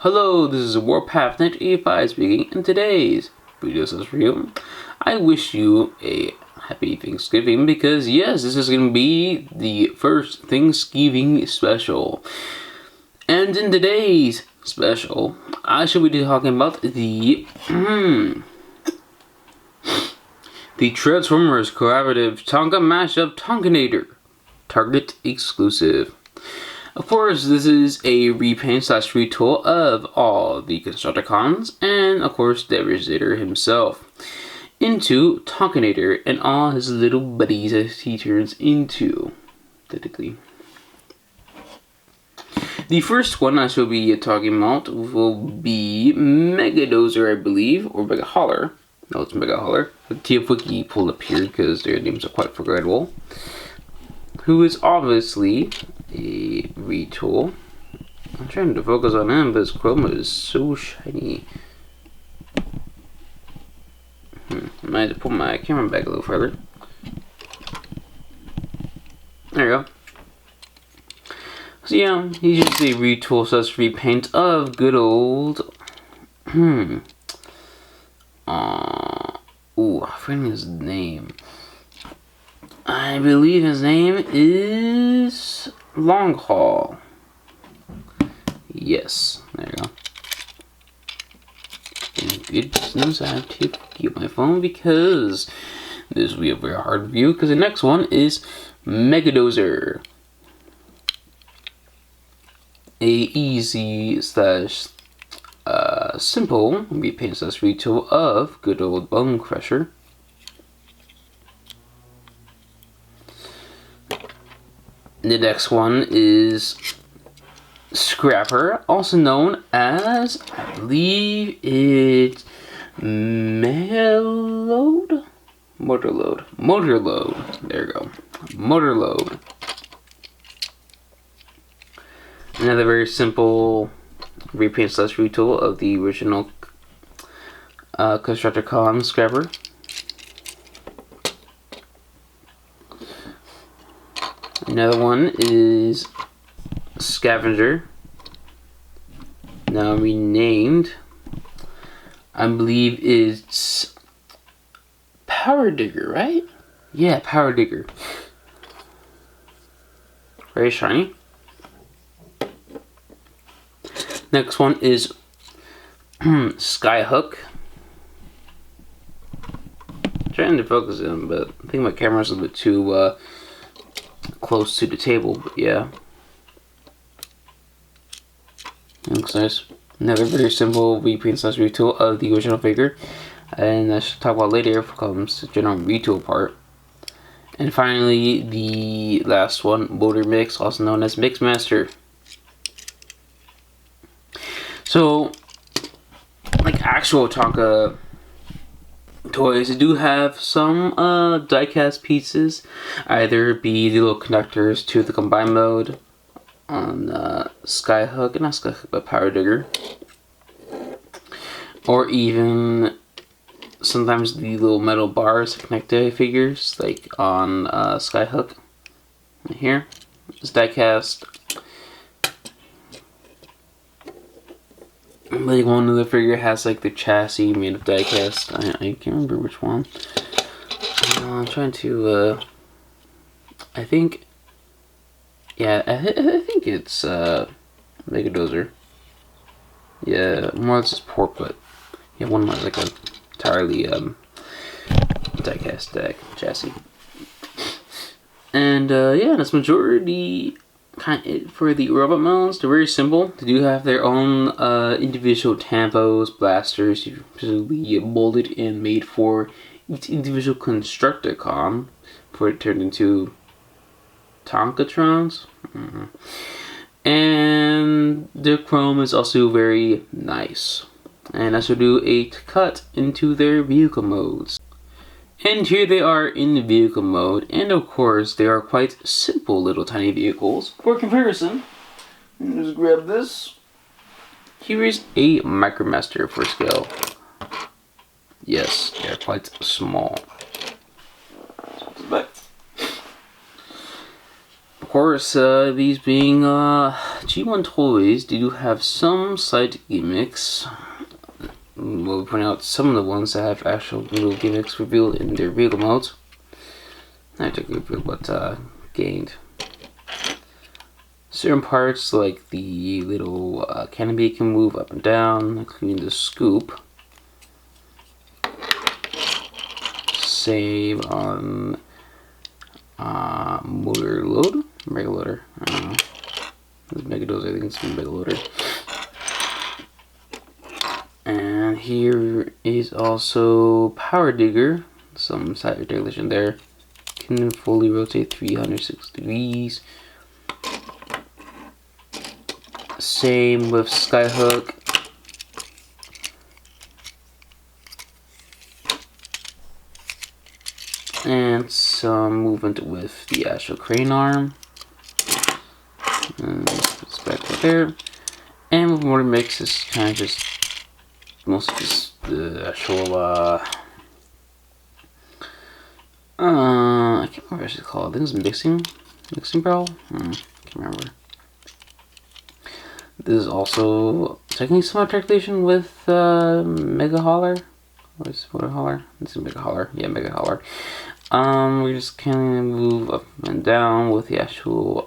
Hello, this is Warpath 1985 speaking. In today's video review, I wish you a happy Thanksgiving because yes, this is going to be the first Thanksgiving special. And in today's special, I shall be talking about the Transformers collaborative Tonka mashup Tonkanator, Target exclusive. Of course, this is a repaint / retool of all the Constructicons, and of course, Devastator himself, into Tonkanator and all his little buddies as he turns into, technically. The first one I shall be talking about will be Megadozer, I believe, or Mega Holler. No, it's Mega Holler. The TF Wiki pulled up here because their names are quite forgettable. Who is obviously a retool. I'm trying to focus on him, but his chroma is so shiny. I might have to pull my camera back a little further. There you go. So yeah, he's just a retool / repaint of good old I'm forgetting his name. I believe his name is Long Haul. Yes, there you go. And good news, I have to keep my phone because this will be a very hard review because the next one is Megadozer. A easy / simple repaint / retool of good old Bone Crusher. The next one is Scrapper, also known as, I believe it's Motorload. There you go. Motorload. Another very simple repaint / retool of the original Constructicon Scrapper. Another one is Scavenger, now renamed. I believe it's Power Digger, right? Yeah, Power Digger. Very shiny. Next one is Skyhook. Trying to focus him, but I think my camera's a little bit too close to the table, but yeah. Looks nice. Another very simple repaint / retool of the original figure. And I should talk about later if it comes to the general retool part. And finally, the last one, Motor Mix, also known as Mixmaster. So, like actual Tonka toys, they do have some die-cast pieces, either be the little connectors to the combine mode on Skyhook, not Skyhook, but Power Digger, or even sometimes the little metal bars that connect to figures, like on Skyhook. Right here, it's die-cast. Like one of the figure has like the chassis made of die-cast. I can't remember which one. I'm trying to I think, yeah, I think it's Megadozer. Yeah, more or less just port, but yeah, one was like a entirely die-cast chassis. And yeah, that's majority for the robot mounts. They're very simple. They do have their own individual tampos, blasters, usually molded and made for each individual Constructicon before it turned into Tonkatrons. And their chrome is also very nice. And I shall do a cut into their vehicle modes. And here they are in the vehicle mode, and of course they are quite simple little tiny vehicles. For comparison, just grab this. Here is a Micromaster for scale. Yes, they are quite small. But course, these being G1 toys, they do have some slight gimmicks. We'll point out some of the ones that have actual little gimmicks revealed in their vehicle modes. Not particularly revealed, but gained. Certain parts, like the little canopy, can move up and down, including the scoop. Save on motor load, mega loader. I don't know. This mega loader, I think it's mega loader. And here is also power digger. Some side articulation there. Can fully rotate 360 degrees. Same with skyhook. And some movement with the actual crane arm. And it's back right there. And with motor mix, it's kind of just mostly just the actual I can't remember what it's called. I think it's mixing barrel. Can't remember. This is also technically some articulation with Mega Hauler. What is Motor Hauler? This is Mega Hauler. Yeah, Mega Hauler. We just kind of move up and down with the actual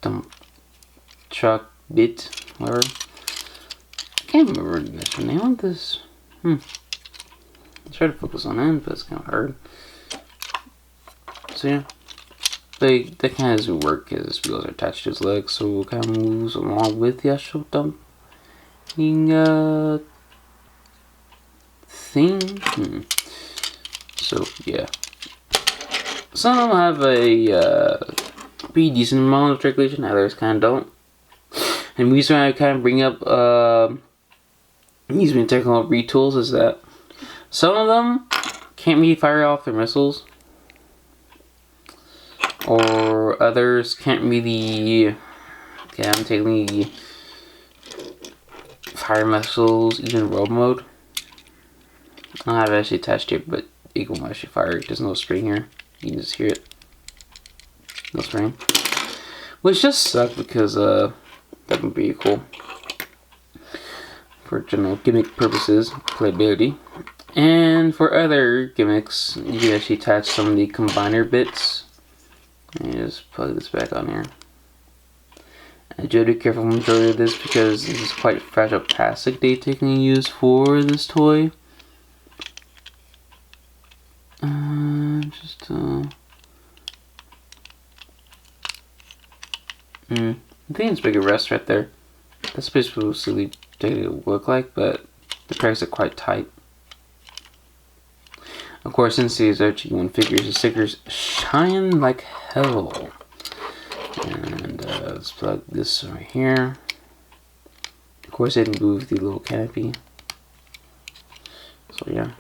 dump truck bit, whatever. I can't remember the actual name of this. I try to focus on it, but it's kind of hard. So yeah, they kind of doesn't work because his wheels are attached to his legs, so it kind of moves along with the actual dumping thing. So yeah, some of them have a pretty decent amount of articulation, others kind of don't. And the reason I kind of bring up these technical retools is that some of them can't really fire off their missiles, or others can't really technically fire missiles even in road mode. I don't have it actually attached here, but it will actually fire. There's no spring here. You can just hear it. No spring. Which just sucks because that would be cool for general gimmick purposes, playability. And for other gimmicks, you can actually attach some of the combiner bits. And just plug this back on here. And you have to be careful when majority of this because this is quite fragile plastic they technically use for this toy. I think it's bigger rest right there. That's basically what it would look like, but the pegs are quite tight. Of course, since these are G1 figures, the stickers shine like hell. And let's plug this right here. Of course, I didn't move the little canopy. So yeah.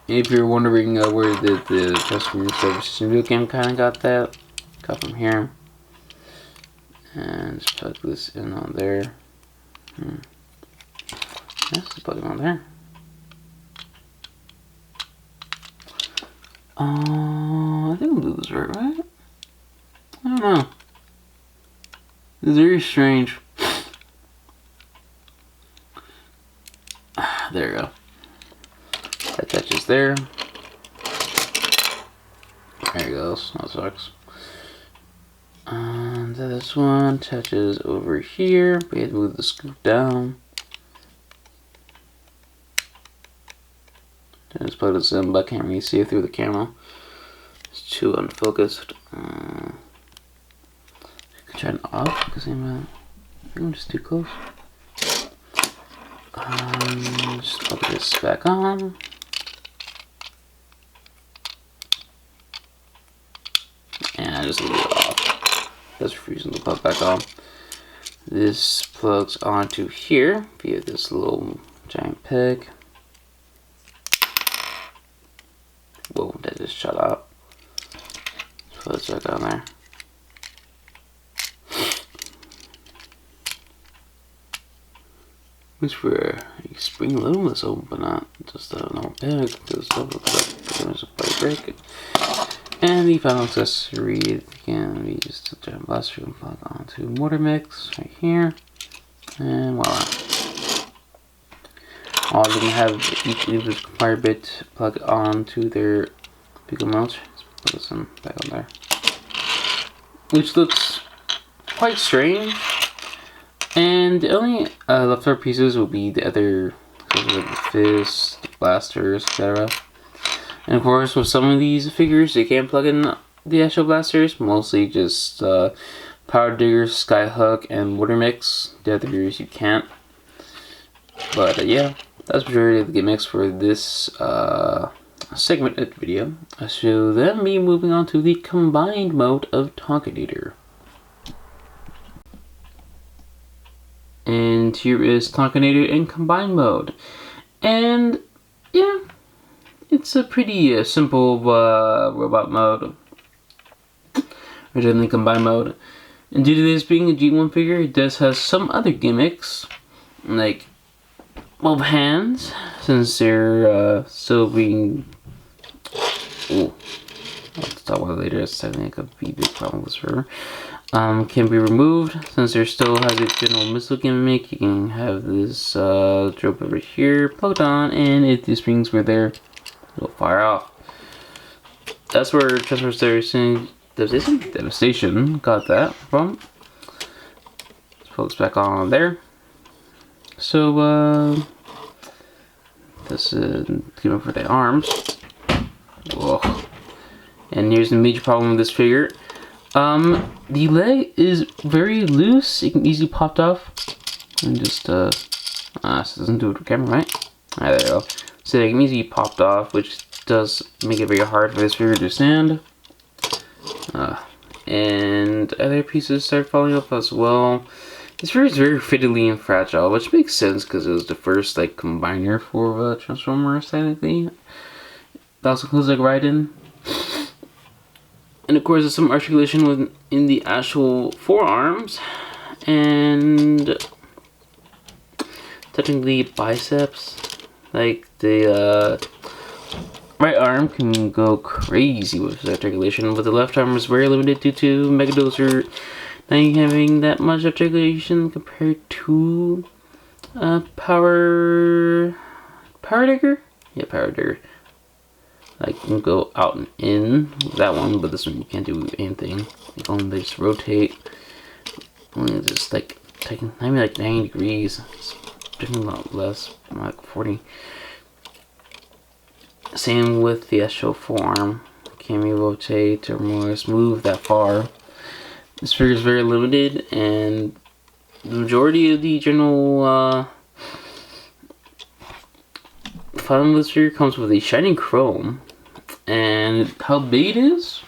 If you're wondering where the customer service video game kind of got that, got from here. And just plug this in on there. Yes, just plug it on there. I think I'll do this right? I don't know. It's very strange. There you go. That attaches there. There it goes. That sucks. And this one attaches over here. We have to move the scoop down. I just plug this in, but I can't really see it through the camera. It's too unfocused. I could turn it off because I'm just too close. Just plug this back on. And I just leave it off. That's refusing to plug back on. This plugs onto here via this little giant peg. Whoa, that just shut up. Let's put this back on there. Which were a spring aluminum open, but not just a normal bag, because stuff looks like there's a fire break. And the final accessory can be just a giant blaster and plug onto mortar mix right here. And voila. All of them have each individual fire bit plug onto their pickle mulch. Let's put this one back on there. Which looks quite strange. And the only leftover pieces will be the other, like the fists, the blasters, etc. And of course, with some of these figures, you can plug in the actual blasters. Mostly just Power Digger, Skyhook, and Water Mix. The others you can't. But yeah, that's the majority of the gimmicks for this segment of the video. So then me moving on to the combined mode of Tonkanator. And here is Tonkanator in combined mode. And yeah, it's a pretty simple robot mode. Or generally combined mode. And due to this being a G1 figure, it does have some other gimmicks. Like both hands, since they're still being... Ooh. I'll talk about it later. That's technically a big problem with her. Can be removed since there still has a general missile gimmick. You can have this drop over here plugged on, and if the springs were there, it'll fire off. That's where Devastation got that from. Let's put this back on there. So this is gimmick for the arms. Whoa. And here's the major problem with this figure. The leg is very loose. It can easily pop off. And just, this doesn't do it for camera, right? Alright, there you go. So it can easily pop off, which does make it very hard for this figure to stand. And other pieces start falling off as well. This figure is very fiddly and fragile, which makes sense because it was the first, like, combiner for Transformers, technically. That also includes, like, Raiden. And of course, there's some articulation within the actual forearms, and technically biceps. Like the right arm can go crazy with articulation, but the left arm is very limited due to Megadozer not having that much articulation compared to Power Digger. Yeah, Power Digger. I can go out and in with that one, but this one you can't do anything. You can only just rotate. Only just like taking maybe like 90 degrees. It's definitely a lot less, like 40. Same with the actual forearm. Can't really rotate or move that far. This figure is very limited, and the majority of the general fun with this figure comes with a shiny chrome. And how big it is?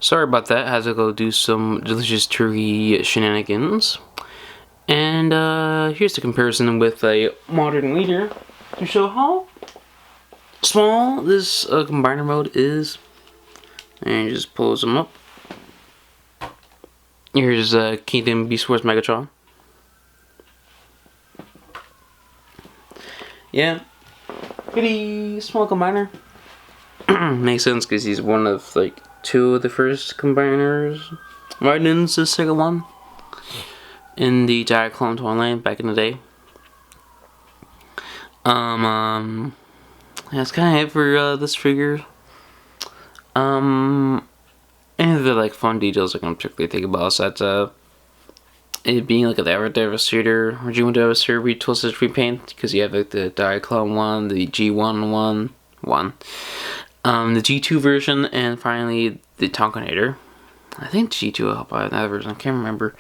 Sorry about that. I had to go do some delicious turkey shenanigans. And here's the comparison with a modern leader to show how small this combiner mode is. And just pulls them up. Here's Kingdom Beast Wars Megatron. Yeah, pretty small combiner. Makes sense because he's one of like two of the first combiners. Raiden's the second one in the Diaclone toyline back in the day. That's kind of it for this figure. Any of the like fun details I can particularly think about is that it being like a Devastator or G1 Devastator retwisted repaint, because you have like the Diaclone one, the G1 one, the G2 version, and finally the Tonkanator. I think G2 will help out that version. I can't remember.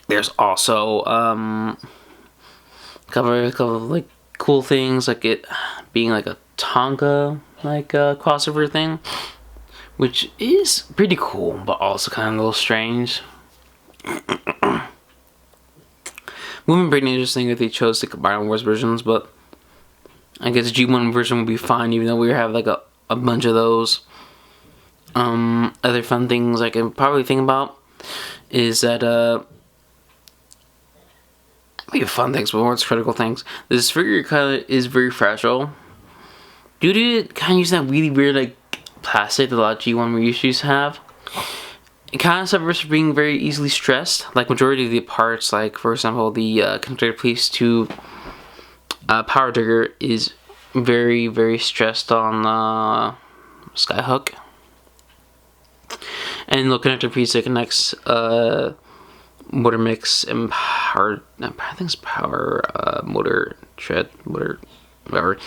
There's also a couple of like cool things, like it being like a Tonka like crossover thing, which is pretty cool, but also kind of a little strange. Would have been pretty interesting if they chose the Combiner Wars versions, but I guess the G1 version would be fine, even though we have like a bunch of those. Other fun things I can probably think about is that fun things, but more critical things. This figure kind of is very fragile. Due to kind of using that really weird like plastic that a lot of G1 reissues have, it kind of suffers from being very easily stressed. Like majority of the parts, like for example the connector piece to power trigger is very stressed on Skyhook. And the connector piece that connects motor mix and power, I think it's power motor tread, motor, whatever,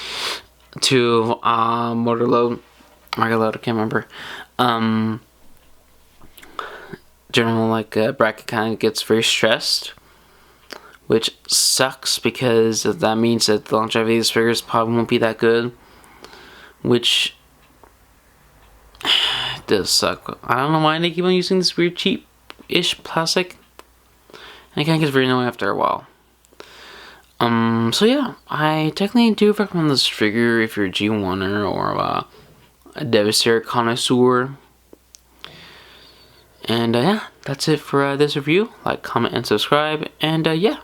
to motor load, regular load, I can't remember. General like bracket kind of gets very stressed, which sucks because that means that the longevity of these figures probably won't be that good, which does suck. I don't know why they keep on using this weird cheap-ish plastic, and it kind of gets very annoying after a while. So yeah, I technically do recommend this figure if you're a G1er or a Devastator connoisseur. And yeah, that's it for this review. Like, comment, and subscribe, and yeah.